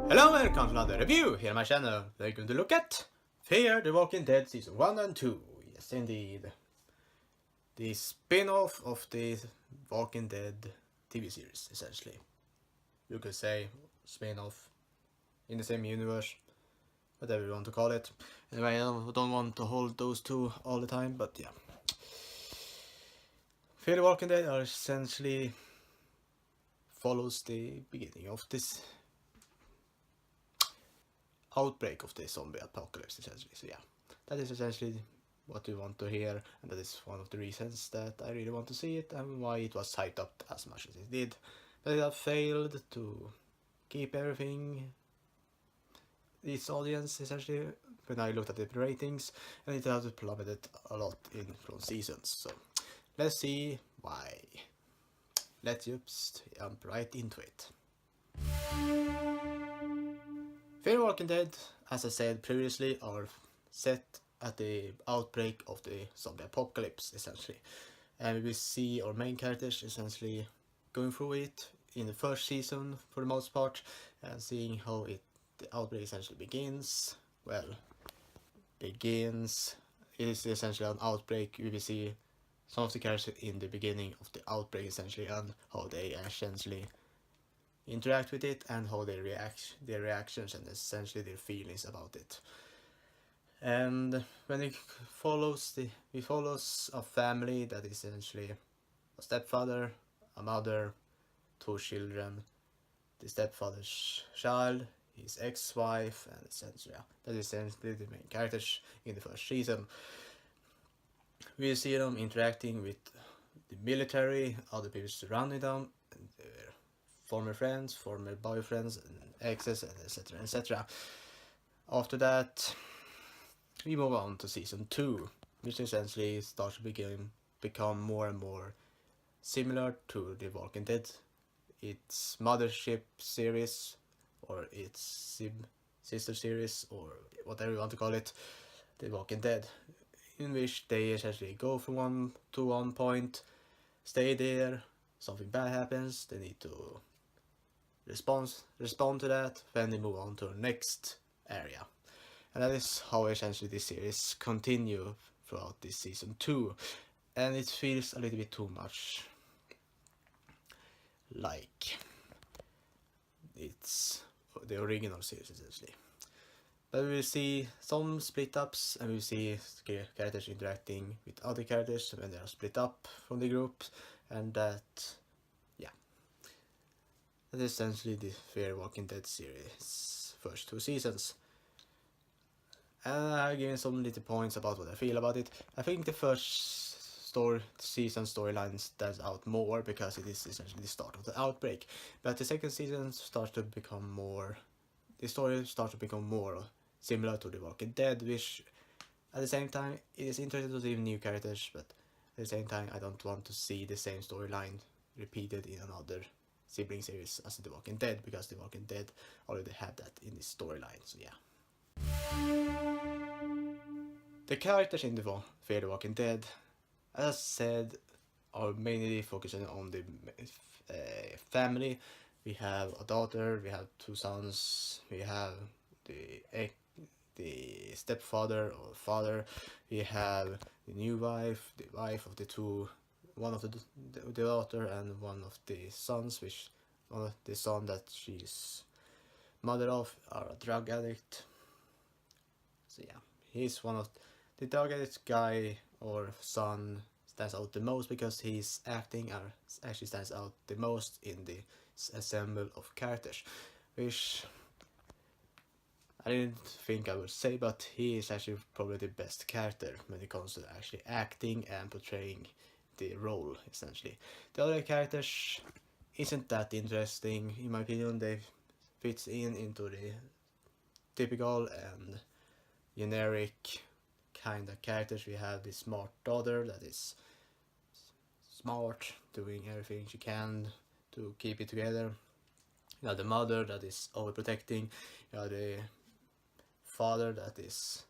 Hello and welcome to another review here on my channel. We're going to look at Fear the Walking Dead Season 1 and 2. Yes indeed. The spin-off of the Walking Dead TV series, essentially. You could say spin-off in the same universe, whatever you want to call it. Anyway, I don't want to hold those two all the time, but yeah. Fear the Walking Dead are essentially follows the beginning of this outbreak of the zombie apocalypse, essentially. So yeah, that is essentially what you want to hear, and that is one of the reasons that I really want to see it and why it was hyped up as much as it did. But it had failed to keep everything its audience, essentially, when I looked at the ratings, and it had plummeted a lot in from seasons. So let's see why. Let's just jump right into it. Fear Walking Dead, as I said previously, are set at the outbreak of the zombie apocalypse, essentially. And we see our main characters essentially going through it in the first season for the most part, and seeing how the outbreak essentially begins. Well, begins. It is essentially an outbreak. We will see some of the characters in the beginning of the outbreak, essentially, and how they essentially interact with it and how they react, their reactions and essentially their feelings about it. And when it follows a family that is essentially a stepfather, a mother, two children, the stepfather's child, his ex-wife, and essentially that is essentially the main characters in the first season. We see them interacting with the military, other people surrounding them, and their former friends, former boyfriends, and exes, and etc. etc. After that, we move on to season 2, which essentially starts to become more and more similar to The Walking Dead. Its mothership series, or its sister series, or whatever you want to call it, The Walking Dead, in which they essentially go from one point, stay there, something bad happens, they need to respond to that, then they move on to the next area. And that is how essentially this series continue throughout this season 2. And it feels a little bit too much like it's the original series, essentially. But we will see some split ups, and we will see characters interacting with other characters when they are split up from the group, and that is essentially the Fear Walking Dead series first 2 seasons. And I've given some little points about what I feel about it. I think the first season storyline stands out more because it is essentially the start of the outbreak. But the second season starts to become more, the story starts to become more similar to The Walking Dead, which at the same time it is interesting to see new characters, but at the same time I don't want to see the same storyline repeated in another sibling series as The Walking Dead, because The Walking Dead already had that in this storyline. So yeah. The characters in Fear the Walking Dead, as I said, are mainly focusing on the family. We have a daughter, we have 2 sons, we have the stepfather or father, we have the new wife, the wife of the two, one of the daughter and one of the sons, which one of the son that she's mother of are a drug addict. So yeah, he's one of the drug addict guy or son stands out the most because his acting actually stands out the most in the ensemble of characters, which I didn't think I would say, but he is actually probably the best character when it comes to actually acting and portraying the role, essentially. The other characters isn't that interesting, in my opinion. They fits into the typical and generic kind of characters. We have the smart daughter that is smart, doing everything she can to keep it together. You have the mother that is overprotecting. You have the father that is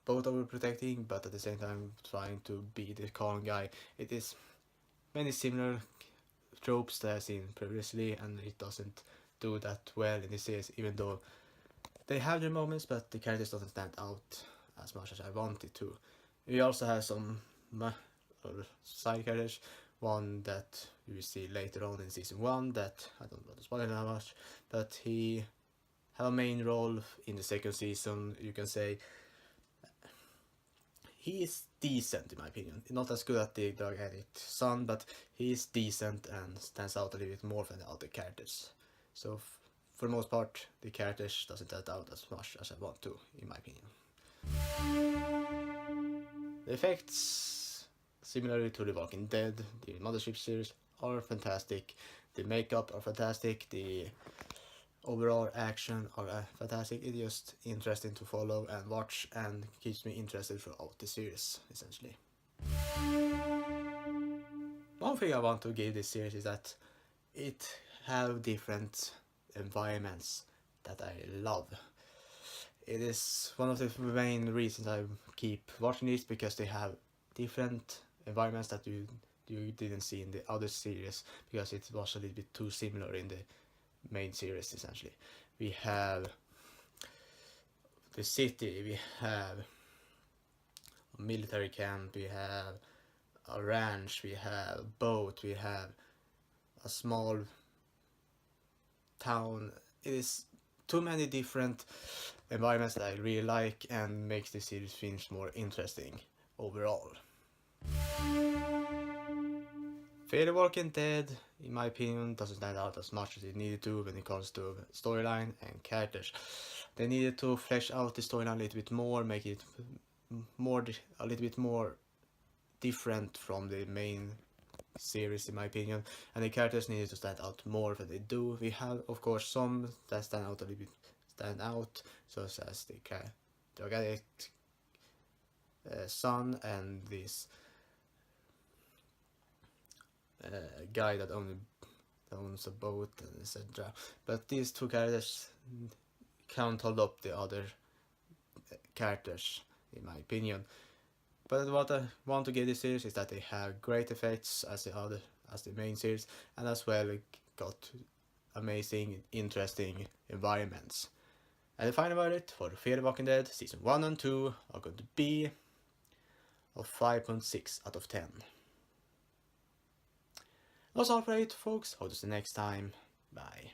both overprotecting but at the same time trying to be the calm guy. It is many similar tropes that I've seen previously, and it doesn't do that well in the series, even though they have their moments, but the characters doesn't stand out as much as I wanted to. We also have some side characters, one that you will see later on in season 1 that I don't want to spoil that much, but he have a main role in the second season. You can say he is decent in my opinion, not as good as the drug addict son, but he is decent and stands out a little bit more than the other characters. So for the most part, the characters doesn't stand out as much as I want to, in my opinion. The effects, similarly to The Walking Dead, the Mothership series, are fantastic. The makeup are fantastic. The overall action are fantastic. It's just interesting to follow and watch, and keeps me interested throughout the series, essentially. One thing I want to give this series is that it have different environments that I love. It is one of the main reasons I keep watching this, because they have different environments that you didn't see in the other series, because it was a little bit too similar in the main series. Essentially, we have the city, we have a military camp, we have a ranch, we have a boat, we have a small town. It is too many different environments that I really like, and makes the series finish more interesting overall. Fear the Walking Dead, in my opinion, doesn't stand out as much as it needed to when it comes to storyline and characters. They needed to flesh out the storyline a little bit more, make it a little bit more different from the main series, in my opinion, and the characters needed to stand out more than they do. We have, of course, some that stand out a little bit, such as the drug addict son, and this guy that owns a boat, and etc. But these two characters can't hold up the other characters, in my opinion. But what I want to give this series is that they have great effects as the main series, and as well it got amazing, interesting environments. And the final verdict for Fear the Walking Dead season 1 and 2 are going to be of 5.6 out of 10. That's all for it, folks. Hope to see you next time. Bye.